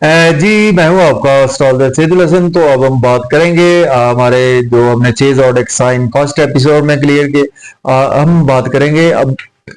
जी मैं हूँ आपका उस्ताद सैदुल हसन। तो अब हम बात करेंगे हमारे जो हमने चेज और साइन फर्स्ट एपिसोड में क्लियर किए। हम बात करेंगे अब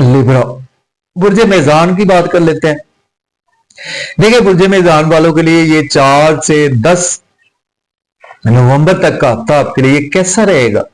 लिब्रा बुर्ज मेजान की बात कर लेते हैं। देखिए बुर्ज मेजान वालों के लिए ये 4 से 10 नवंबर तक का हफ्ता आपके लिए कैसा रहेगा।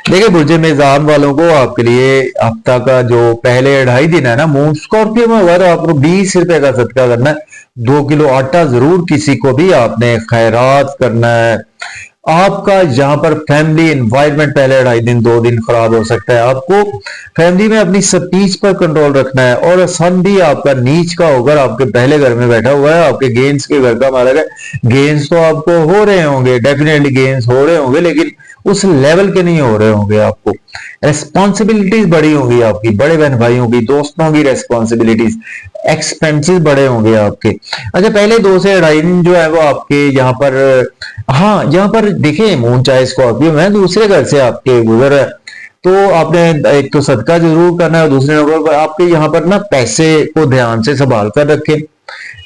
देखिए बुर्ज मेजान वालों को आपके लिए हफ्ता का जो पहले 2.5 दिन है ना, मून स्कॉर्पियो में अगर आपको 20 रुपए का सदका करना है, 2 किलो आटा जरूर किसी को भी आपने खैरात करना है। आपका यहाँ पर फैमिली एनवायरनमेंट पहले 2.5 दिन 2 दिन खराब हो सकता है। आपको फैमिली में अपनी स्पीच पर कंट्रोल रखना है और सन भी आपका नीच का होकर आपके पहले घर में बैठा हुआ है, आपके गेंस के घर का मालिक है। गेंस तो आपको हो रहे होंगे, डेफिनेटली गेंस हो रहे होंगे, लेकिन उस लेवल के नहीं हो रहे होंगे। आपको रेस्पॉन्सिबिलिटीज बड़ी होंगी, आपकी बड़े बहन भाइयों की, दोस्तों की रेस्पॉन्सिबिलिटीज, एक्सपेंसेस बड़े होंगे आपके। अच्छा, पहले 2 से 2.5 दिन जो है वो आपके यहाँ पर, हाँ यहाँ पर देखिए मून चाहे स्कॉर्पियो में दूसरे घर से आपके गुजर है, तो आपने एक तो सदका जरूर करना है और दूसरे नंबर पर आपके यहाँ पर ना पैसे को ध्यान से संभाल कर रखें।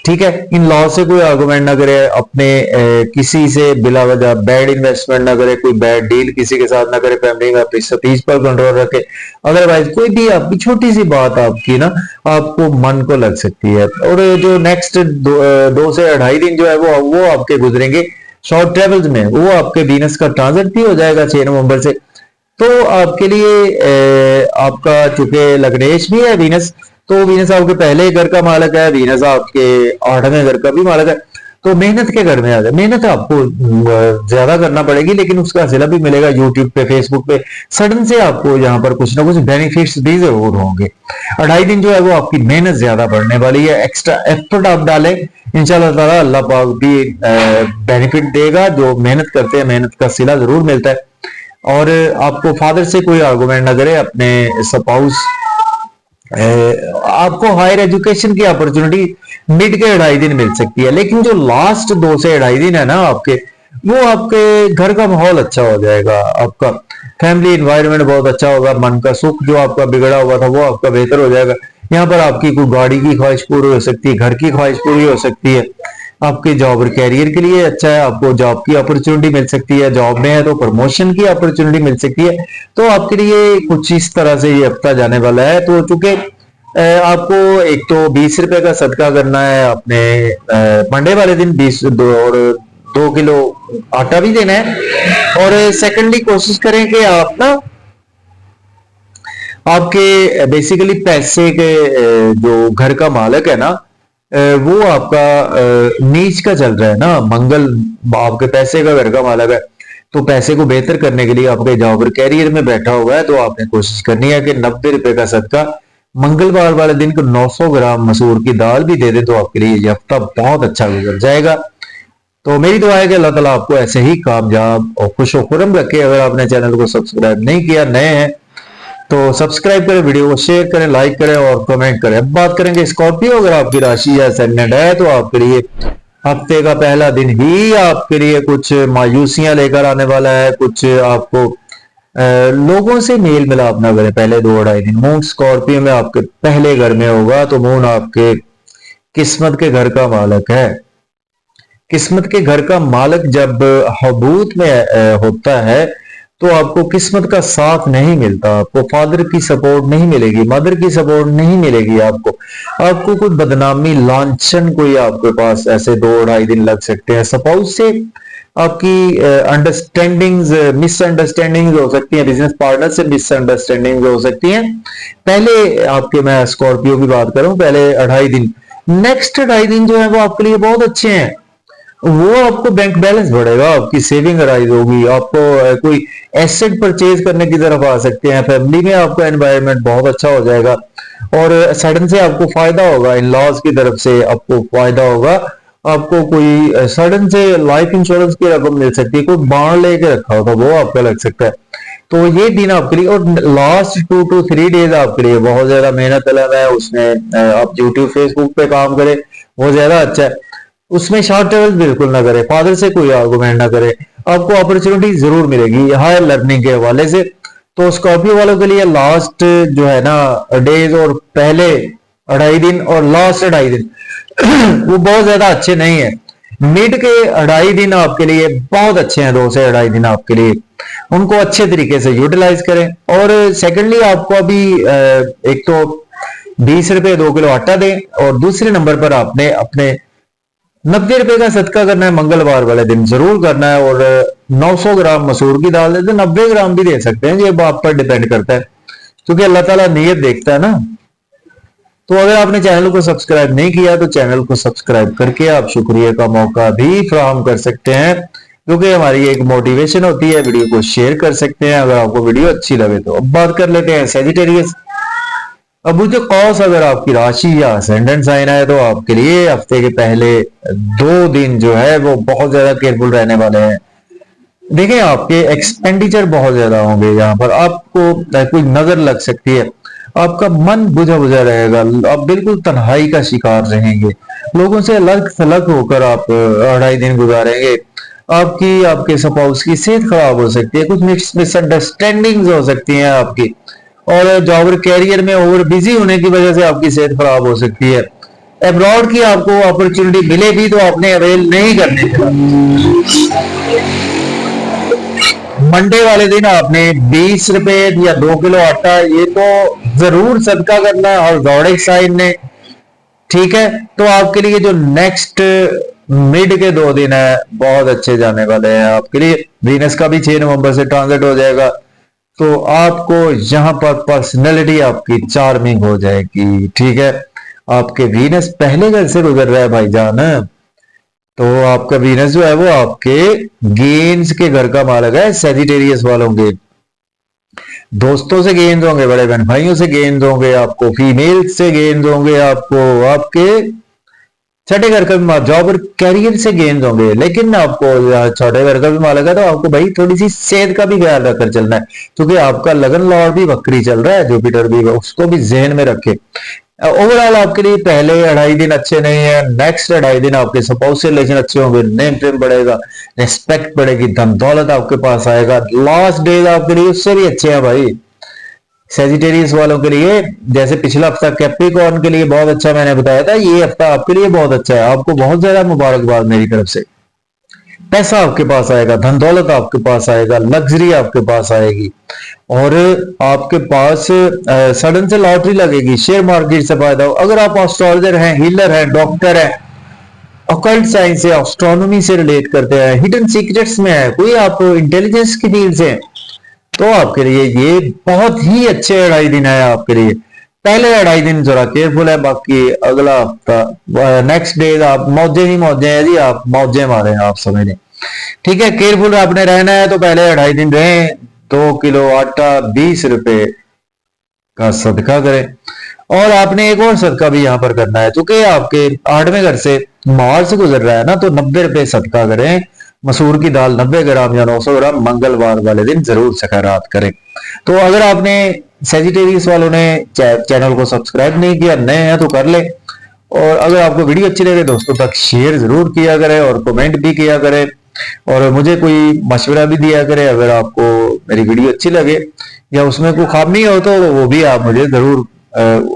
ठीक है, इन लॉ से कोई आर्गुमेंट ना करे, अपने किसी से बिला वजह बैड इन्वेस्टमेंट ना करे, कोई बैड डील किसी के साथ ना करे, फैमिली में अपनी स्पीच पर कंट्रोल रखे। अदरवाइज कोई भी आपकी छोटी सी बात आपकी ना आपको मन को लग सकती है। और जो नेक्स्ट 2 से 2.5 दिन जो है वो आपके गुजरेंगे शॉर्ट ट्रेवल्स में। वो आपके वीनस का ट्रांजिट भी हो जाएगा 6 नवंबर से। तो आपके लिए आपका चूंकि लग्नेश भी है वीनस, तो वीनस आपके पहले घर का मालिक है, वीनस आपके 8वें घर का भी मालिक है। तो मेहनत के घर में आ जाए, मेहनत आपको ज्यादा करना पड़ेगी, लेकिन उसका सिला भी मिलेगा यूट्यूब पे, फेसबुक पे। सडन से आपको यहाँ पर कुछ ना कुछ बेनिफिट्स भी जरूर होंगे। 2.5 दिन जो है वो आपकी मेहनत ज्यादा बढ़ने वाली है, एक्स्ट्रा एफर्ट आप डालें, इंशाल्लाह ताला अल्लाह पाक भी बेनिफिट देगा। जो मेहनत करते हैं मेहनत का सिला जरूर मिलता है। और आपको फादर से कोई आर्गुमेंट ना करे, अपने स्पाउस आपको हायर एजुकेशन की अपॉर्चुनिटी मिड के 2.5 दिन मिल सकती है, लेकिन जो लास्ट 2 से 2.5 दिन है ना आपके, वो आपके घर का माहौल अच्छा हो जाएगा, आपका फैमिली एनवायरनमेंट बहुत अच्छा होगा, मन का सुख जो आपका बिगड़ा हुआ था वो आपका बेहतर हो जाएगा। यहाँ पर आपकी कोई गाड़ी की ख्वाहिश पूरी हो सकती है, घर की ख्वाहिश पूरी हो सकती है, आपके जॉब और कैरियर के लिए अच्छा है, आपको जॉब की अपॉर्चुनिटी मिल सकती है, जॉब में है तो प्रमोशन की अपॉर्चुनिटी मिल सकती है। तो आपके लिए कुछ इस तरह से ये हफ्ता जाने वाला है। तो चूंकि आपको एक तो 20 रुपए का सदका करना है अपने मंडे वाले दिन, 20 और 2 किलो आटा भी देना है। और सेकंडली कोशिश करें कि आप ना आपके बेसिकली पैसे के जो घर का मालिक है ना, वो आपका नीच का चल रहा है ना, मंगल आपके पैसे का घर का मालिक है। तो पैसे को बेहतर करने के लिए आपके जॉब और कैरियर में बैठा हुआ है, तो आपने कोशिश करनी है कि 90 रुपए का सदका मंगलवार वाले दिन को 900 ग्राम मसूर की दाल भी दे दे, तो आपके लिए ये हफ्ता बहुत अच्छा गुजर जाएगा। तो मेरी दुआ है कि अल्लाह ताला आपको ऐसे ही कामयाब और खुश खुरम रखे। अगर आपने चैनल को सब्सक्राइब नहीं किया, नए हैं, तो सब्सक्राइब करें, वीडियो को शेयर करें, लाइक करें और कमेंट करें। अब बात करेंगे स्कॉर्पियो। अगर आपकी राशि या असेंडेंट है तो आपके लिए हफ्ते का पहला दिन ही आपके लिए कुछ मायूसियां लेकर आने वाला है। कुछ आपको लोगों से मेल मिलाप ना करें पहले 2 2.5 दिन। मून स्कॉर्पियो में आपके पहले घर में होगा, तो मून आपके किस्मत के घर का मालिक है। किस्मत के घर का मालिक जब हबूत में होता है तो आपको किस्मत का साथ नहीं मिलता, आपको फादर की सपोर्ट नहीं मिलेगी, मदर की सपोर्ट नहीं मिलेगी। आपको कोई बदनामी लांछन कोई आपके पास ऐसे 2 2.5 दिन लग सकते हैं। सपोज से आपकी अंडरस्टैंडिंग्स मिसअंडरस्टैंडिंग्स हो सकती हैं, बिजनेस पार्टनर से मिसअंडरस्टैंडिंग्स हो सकती हैं। पहले आपके, मैं स्कॉर्पियो की बात करूं, पहले 2.5 दिन, नेक्स्ट 2.5 दिन जो है वो आपके लिए बहुत अच्छे हैं। वो आपको बैंक बैलेंस बढ़ेगा, आपकी सेविंग राइज होगी, आपको कोई एसेट परचेज करने की तरफ आ सकते हैं, फैमिली में आपका एनवायरनमेंट बहुत अच्छा हो जाएगा और सडन से आपको फायदा होगा, इन लॉज की तरफ से आपको फायदा होगा। आपको कोई सडन से लाइफ इंश्योरेंस की रकम मिल सकती है, कोई बांड लेके रखा होगा वो आपका लग सकता है। तो ये दिन आपके लिए, और लास्ट 2 to 3 डेज आपके लिए बहुत ज्यादा मेहनत तलब है। उसमें आप यूट्यूब फेसबुक पे काम करें वो ज्यादा अच्छा है। उसमें शॉर्ट ट्रेवल बिल्कुल ना करे, फादर से कोई आर्गुमेंट ना करे, आपको अपॉर्चुनिटी जरूर मिलेगी हायर लर्निंग के हवाले से। तो स्कॉर्पियो वालों के लिए लास्ट जो है ना डेज और पहले अढ़ाई दिन और लास्ट अढ़ाई दिन वो बहुत ज्यादा अच्छे नहीं है। मिड के अढ़ाई दिन आपके लिए बहुत अच्छे हैं, 2 से अढ़ाई दिन आपके लिए, उनको अच्छे तरीके से यूटिलाइज करें। और सेकेंडली आपको अभी एक तो 20 रुपए 2 किलो आटा दें, और दूसरे नंबर पर आपने अपने 90 रुपए का सदका करना है, मंगलवार वाले दिन जरूर करना है। और 900 ग्राम मसूर की दाल देते, 90 ग्राम भी दे सकते हैं, ये आप पर डिपेंड करता है, क्योंकि अल्लाह ताला नियत देखता है ना। तो अगर आपने चैनल को सब्सक्राइब नहीं किया तो चैनल को सब्सक्राइब करके आप शुक्रिया का मौका भी फ्राहम कर सकते हैं, क्योंकि हमारी एक मोटिवेशन होती है। वीडियो को शेयर कर सकते हैं अगर आपको वीडियो अच्छी लगे तो। अब बात कर लेते हैं सेजिटेरियस। अब जो कौस अगर आपकी राशि या असेंडेंट साइन है तो आपके लिए हफ्ते के पहले 2 दिन जो है वो बहुत ज्यादा केयरफुल रहने वाले हैं। देखिए आपके एक्सपेंडिचर बहुत ज्यादा होंगे, यहाँ पर आपको कोई नजर लग सकती है, आपका मन बुझा बुझा रहेगा, आप बिल्कुल तन्हाई का शिकार रहेंगे, लोगों से अलग थलग होकर आप अढ़ाई दिन गुजारेंगे। आपकी आपके स्पाउस की सेहत खराब हो सकती है, कुछ मिसअंडरस्टैंडिंग्स हो सकती हैं आपकी, और जॉब और कैरियर में ओवर बिजी होने की वजह से आपकी सेहत खराब हो सकती है। अब्रॉड की आपको अपॉर्चुनिटी मिले भी तो आपने अवेल नहीं करने का। मंडे वाले दिन आपने 20 रुपए या 2 किलो आटा ये तो जरूर सदका करना है, और जोडिक साइन ने, ठीक है। तो आपके लिए जो नेक्स्ट मिड के 2 दिन है बहुत अच्छे जाने वाले हैं आपके लिए। वीनस का भी 6 नवंबर से ट्रांजिट हो जाएगा, तो आपको यहाँ पर पर्सनैलिटी आपकी चार्मिंग हो जाएगी, ठीक है। आपके वीनस पहले घर से गुजर रहा है भाईजान, तो आपका वीनस जो है वो आपके गेन्स के घर का मालक है। सेजिटेरियस वालों के दोस्तों से गेंद होंगे, बड़े बहन भाइयों से गेंद होंगे, आपको फीमेल से गेंद होंगे, आपको आपके छठे घर का भी जॉब और कैरियर से गेंद होंगे। लेकिन आपको छोटे घर का भी मालक है, तो आपको भाई थोड़ी सी सेहत का भी ख्याल रखकर चलना है, क्योंकि आपका लगन लॉर्ड भी वक्री चल रहा है, जुपिटर भी, उसको भी जहन में रखे। ओवरऑल आपके लिए पहले अढ़ाई दिन अच्छे नहीं है, नेक्स्ट अढ़ाई दिन आपके स्पाउस से रिलेशन अच्छे होंगे, नेम प्रेम बढ़ेगा, रिस्पेक्ट बढ़ेगी, धन दौलत आपके पास आएगा। लास्ट डेज आपके लिए उससे भी अच्छे हैं भाई सेजिटेरियस वालों के लिए। जैसे पिछला हफ्ता कैप्रिकॉर्न के लिए बहुत अच्छा मैंने बताया था, ये हफ्ता आपके लिए बहुत अच्छा है। आपको बहुत ज्यादा मुबारकबाद मेरी तरफ से। पैसा आपके पास आएगा, धन दौलत आपके पास आएगा, लग्जरी आपके पास आएगी, और आपके पास सडन से लॉटरी लगेगी, शेयर मार्केट से फायदा हो। अगर आप एस्ट्रोलॉजर हैं, हीलर हैं, डॉक्टर हैं, ऑकल्ट साइंस से, एस्ट्रोनॉमी से रिलेट करते हैं, हिडन सीक्रेट्स में है, कोई आप इंटेलिजेंस की फील्ड से, तो आपके लिए ये बहुत ही अच्छे अढ़ाई दिन है आपके लिए। पहले अढ़ाई दिन जरा केयरफुल है, बाकी अगला हफ्ता नेक्स्ट डे आप मौजे ही मौजे हैं जी, आप मौजे मारे हैं, आप समझ लें, ठीक है। केयरफुल आपने रहना है, तो पहले अढ़ाई दिन रहें, 2 किलो आटा 20 रुपए का सदका करें। और आपने एक और सदका भी यहां पर करना है, क्योंकि आपके 8वें घर से मार्च गुजर रहा है ना, तो 90 रुपए सदका करें। मसूर की दाल 90 ग्राम या 900 ग्राम मंगलवार वाले दिन जरूर सकारात करें। तो अगर आपने सेजिटेरियस वालों ने चैनल को सब्सक्राइब नहीं किया, नए हैं तो कर ले, और अगर आपको वीडियो अच्छी लगे दोस्तों तक शेयर जरूर किया करें, और कमेंट भी किया करें, और मुझे कोई मशवरा भी दिया करें अगर आपको मेरी वीडियो अच्छी लगे या उसमें कोई खामी हो तो वो भी आप मुझे जरूर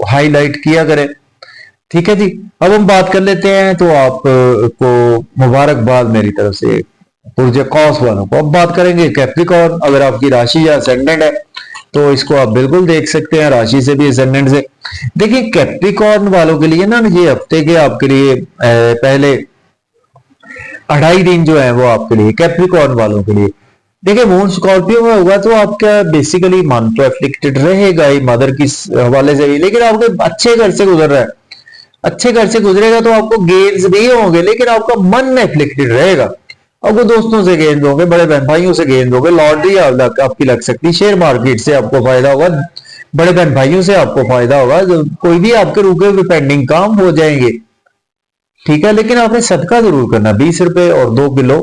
हाईलाइट किया करें, ठीक है जी। अब हम बात कर लेते हैं, तो आप को मुबारकबाद मेरी तरफ से पुरजे कौस वालों को। अब बात करेंगे कैप्रिकॉर्न। अगर आपकी राशि या असेंडेंट है तो इसको आप बिल्कुल देख सकते हैं, राशि से भी असेंडेंट से। देखिए कैप्रिकॉर्न वालों के लिए ना, ये हफ्ते के आपके लिए पहले अढ़ाई दिन जो है वो आपके लिए कैप्रिकॉर्न वालों के लिए, देखिए मून स्कॉर्पियो में होगा तो आपका बेसिकली मन तो एफ्लिक्टेड रहेगा ही मदर की हवाले से भी, लेकिन आपके अच्छे घर से गुजर रहा है, अच्छे घर से गुजरेगा तो आपको गेन्स भी होंगे, लेकिन आपका मन एफ्लिक्टेड रहेगा। आपको दोस्तों से गेंद होंगे, बड़े बहन भाइयों से गेंद होंगे, लॉटरी आपकी लग सकती है, शेयर मार्केट से आपको फायदा होगा, बड़े बहन भाइयों से आपको फायदा होगा, कोई भी आपके रुके हुए पेंडिंग काम हो जाएंगे, ठीक है। लेकिन आपने सदका जरूर करना, 20 रुपए और 2 किलो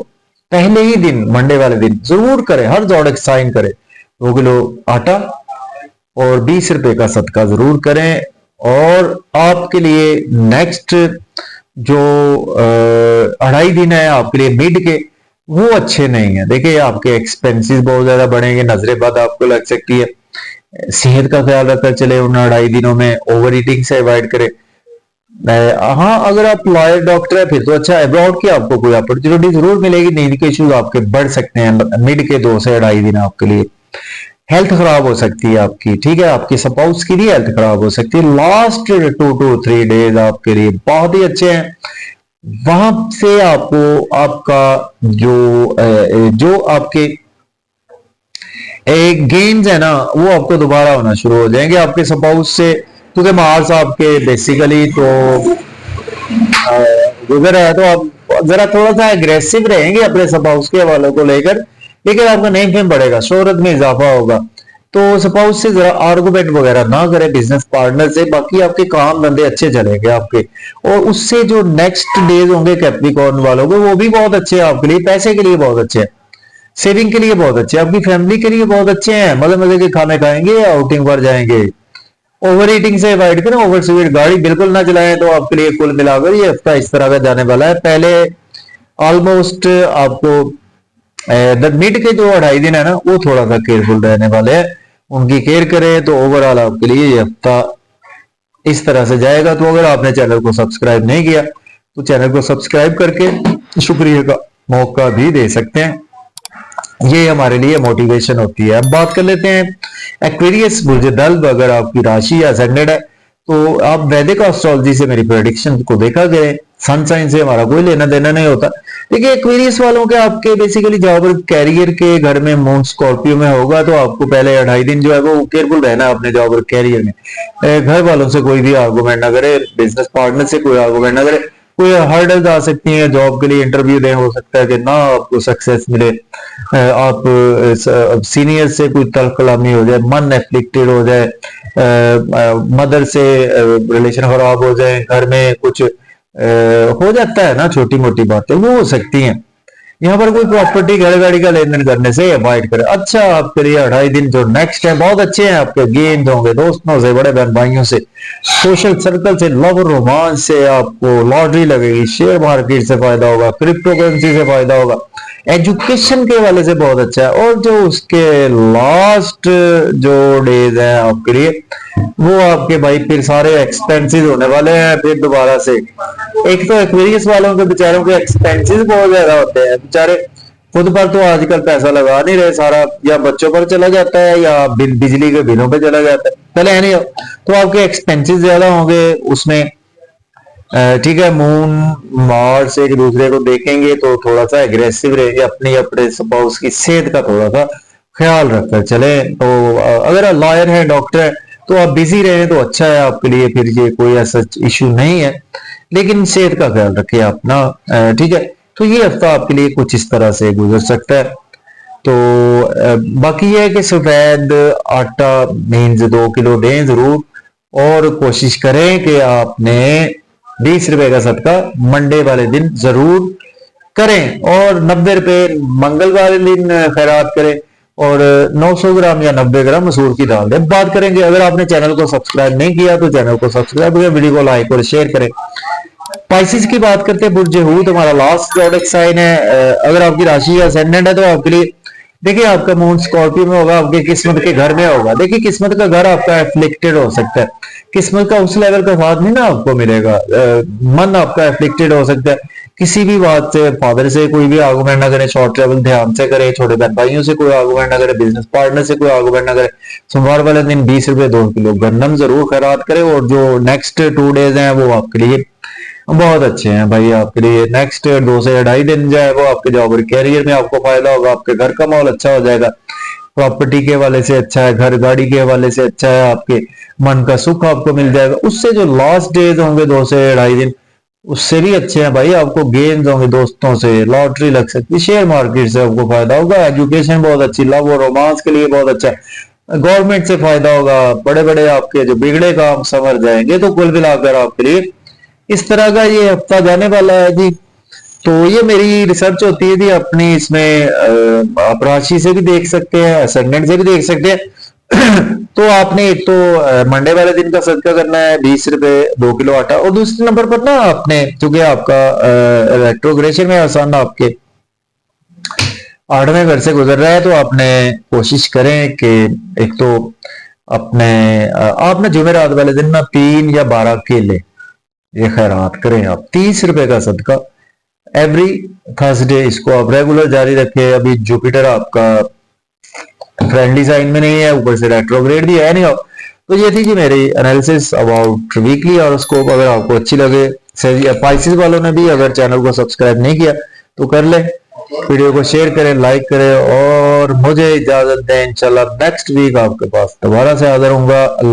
पहले ही दिन मंडे वाले दिन जरूर करें, हर जोड़क साइन करें, 2 किलो आटा और 20 रुपए का सदका जरूर करें। और आपके लिए नेक्स्ट जो अढ़ाई दिन है आपके लिए मिड के, वो अच्छे नहीं है। देखिए आपके एक्सपेंसेस बहुत ज्यादा बढ़ेंगे, नजरे बद आपको लग सकती है, सेहत का ख्याल रखकर चले, उन 2.5 दिनों में ओवर ईटिंग से अवॉइड करें। हाँ, अगर आप लॉयर डॉक्टर है फिर तो अच्छा है, अब्रॉड की आपको कोई अपॉर्चुनिटी जरूर मिलेगी, नींद के इश्यूज आपके बढ़ सकते हैं मिड के 2 से 2.5 दिन आपके लिए। हेल्थ खराब हो सकती है आपकी, ठीक है, आपके स्पाउस की भी हेल्थ खराब हो सकती है। लास्ट 2 to 3 डेज आपके लिए बहुत ही अच्छे हैं। वहां से आपको आपका जो आपके गेम्स है ना वो आपको दोबारा होना शुरू हो जाएंगे आपके स्पाउस से, क्योंकि मार्स आपके बेसिकली तो गुजर है, तो आप जरा थोड़ा सा एग्रेसिव रहेंगे अपने स्पाउस के हवालों को लेकर, लेकिन आपका नेम फेम बढ़ेगा, शोहरत में इजाफा होगा। तो स्पाउस से जरा आर्गुमेंट वगैरह ना करें, बिजनेस पार्टनर से, बाकी आपके काम धंधे अच्छे चलेंगे आपके। और उससे जो नेक्स्ट डेज होंगे कैप्रिकॉर्न वालों को, वो भी बहुत अच्छे हैं आपके लिए, पैसे के लिए बहुत अच्छे हैं, सेविंग के लिए बहुत अच्छे, आपकी फैमिली के लिए बहुत अच्छे हैं, मजे मजे के खाने खाएंगे, आउटिंग पर जाएंगे। ओवर ईटिंग से अवॉइड करें, ओवर स्पीड गाड़ी बिल्कुल ना चलाएं। तो आपके लिए कुल मिलाकर ये हफ्ता इस तरह का जाने वाला है। पहले ऑलमोस्ट आपको मिड के जो 2.5 दिन है ना वो थोड़ा सा केयरफुल रहने वाले हैं, उनकी केयर करें तो ओवरऑल आपके लिए ये हफ्ता इस तरह से जाएगा। तो अगर आपने चैनल को सब्सक्राइब नहीं किया तो चैनल को सब्सक्राइब करके शुक्रिया का मौका भी दे सकते हैं, ये हमारे लिए मोटिवेशन होती है। अब बात कर लेते हैं एक्वेरियस बुर्ज दल्ब, अगर आपकी राशि या असेंडेड है तो आप वैदिक एस्ट्रोलॉजी से मेरी प्रेडिक्शन को देखा करें, सन साइन से हमारा कोई लेना देना नहीं होता। देखिए एक्वेरियस वालों के आपके बेसिकली जॉब और कैरियर के घर में मून स्कॉर्पियो में होगा, तो आपको पहले 2.5 दिन जो है वो केयरफुल रहना है अपने जॉब और कैरियर में। घर वालों से कोई भी आर्गूमेंट ना करे, बिजनेस पार्टनर से कोई आर्गूमेंट ना करे, कोई हर्डल्स आ सकती हैं, जॉब के लिए इंटरव्यू दें, हो सकता है कि ना आपको सक्सेस मिले, आप सीनियर से कोई तल्ख कलामी हो जाए, मन एफ्लिक्टेड हो जाए, मदर से रिलेशन खराब हो जाए, घर में कुछ हो जाता है ना, छोटी मोटी बातें वो हो सकती हैं। यहाँ पर कोई प्रॉपर्टी घर गाड़ी का लेन देन करने से अवॉइड करें। अच्छा, आपके लिए 2.5 दिन जो नेक्स्ट है बहुत अच्छे हैं, आपके गेम्स होंगे दोस्तों से, बड़े बहन भाइयों से, सोशल सर्कल से, लव रोमांस से, आपको लॉटरी लगेगी, शेयर मार्केट से फायदा होगा, क्रिप्टो करेंसी से फायदा होगा, एजुकेशन के वाले से बहुत अच्छा है। और जो उसके लास्ट जो डेज हैं आपके लिए वो आपके भाई फिर सारे एक्सपेंसेस होने वाले हैं फिर दोबारा से। एक तो एक्वेरियस वालों के बेचारों के एक्सपेंसेस बहुत ज्यादा होते हैं, बेचारे खुद पर तो आजकल पैसा लगा नहीं रहे, सारा या बच्चों पर चला जाता है या बिजली के बिलों पे चला जाता है, पहले है नहीं, तो आपके एक्सपेंसेस ज्यादा होंगे उसमें। ठीक है, मून मार्स एक दूसरे को देखेंगे तो थोड़ा सा एग्रेसिव रहेंगे, अपनी अपने स्पाउस की सेहत का थोड़ा सा ख्याल रखकर चले। तो अगर लॉयर है डॉक्टर है तो आप बिजी रहे तो अच्छा है आपके लिए, फिर ये कोई ऐसा इशू नहीं है, लेकिन सेहत का ख्याल रखिए अपना। ठीक है, तो ये हफ्ता आपके लिए कुछ इस तरह से गुजर सकता है। तो बाकी ये है कि सफेद आटा मीन्स 2 किलो दें जरूर, और कोशिश करें कि आपने 20 रुपए का सदका मंडे वाले दिन जरूर करें, और 90 रुपए मंगल वाले दिन खैरात करें, और 900 ग्राम या 90 ग्राम मसूर की दाल दें। बात करेंगे, अगर आपने चैनल को सब्सक्राइब नहीं किया तो चैनल को सब्सक्राइब करें, वीडियो को लाइक और शेयर करें। स्पाइसेस की बात करते हैं, बुर्ज हूत हमारा लास्ट प्रोडक्ट साइन है। अगर आपकी राशि असेंडेंट है तो आपके लिए देखिए आपका मून स्कॉर्पियो में होगा, आपके किस्मत के घर में होगा। देखिए किस्मत का घर आपका एफ्लिक्टेड हो सकता है, किस्मत का उस लेवल का साथ नहीं ना आपको मिलेगा, मन आपका एफ्लिक्टेड हो सकता है किसी भी बात से। फादर से कोई भी आर्गुमेंट ना करें, शॉर्ट ट्रेवल ध्यान से करें, छोटे बहन भाइयों से कोई आर्गुमेंट ना करें, बिजनेस पार्टनर से कोई आर्गुमेंट ना करें। सोमवार वाले दिन 20 रुपए 2 किलो गन्नम जरूर खैरात करें, और जो नेक्स्ट 2 डेज हैं वो आपके लिए बहुत अच्छे हैं भाई। आपके लिए नेक्स्ट 2 से 2.5 दिन जो है वो आपके जॉब और कैरियर में आपको फायदा होगा, आपके घर का माहौल अच्छा हो जाएगा, प्रॉपर्टी के हवाले से अच्छा है, घर गाड़ी के हवाले से अच्छा है, आपके मन का सुख आपको मिल जाएगा। उससे जो लास्ट डेज होंगे 2 से 2.5 दिन उससे भी अच्छे हैं भाई, आपको गेम्स होंगे दोस्तों से, लॉटरी लग सकती है, शेयर मार्केट से आपको फायदा होगा, एजुकेशन बहुत अच्छी, लव और रोमांस के लिए बहुत अच्छा है, गवर्नमेंट से फायदा होगा, बड़े बड़े आपके जो बिगड़े काम संवर जाएंगे। तो कुल मिलाकर आपके लिए इस तरह का ये हफ्ता जाने वाला है जी। तो ये मेरी रिसर्च होती है जी अपनी, इसमें आप राशि से भी देख सकते हैं, असेंडेंट से भी देख सकते हैं। तो आपने एक तो मंडे वाले दिन का सदका करना है 20 रुपए 2 किलो आटा, और दूसरे नंबर पर ना आपने क्योंकि आपका रेट्रोग्रेशन में आसान आपके 8वें घर से गुजर रहा है, तो आपने कोशिश करें कि एक तो अपने आप ना जुमेरात वाले दिन ना 3 या 12 केले ये खैरात करें आप, 30 रुपए का सदका एवरी थर्सडे। इसको आप रेगुलर जारी रखें। अभी जुपिटर आपका फ्रेंडली साइन में नहीं है, ऊपर से रेट्रोग्रेड भी है नहीं। तो ये थी जी मेरी एनालिसिस अबाउट वीकली हॉरोस्कोप। अगर आपको अच्छी लगे, पाइसेस वालों ने भी अगर चैनल को सब्सक्राइब नहीं किया तो कर ले, वीडियो को शेयर करें, लाइक करें और मुझे इजाजत दें। इंशाल्लाह नेक्स्ट वीक आपके पास दोबारा से हाजिर होऊंगा।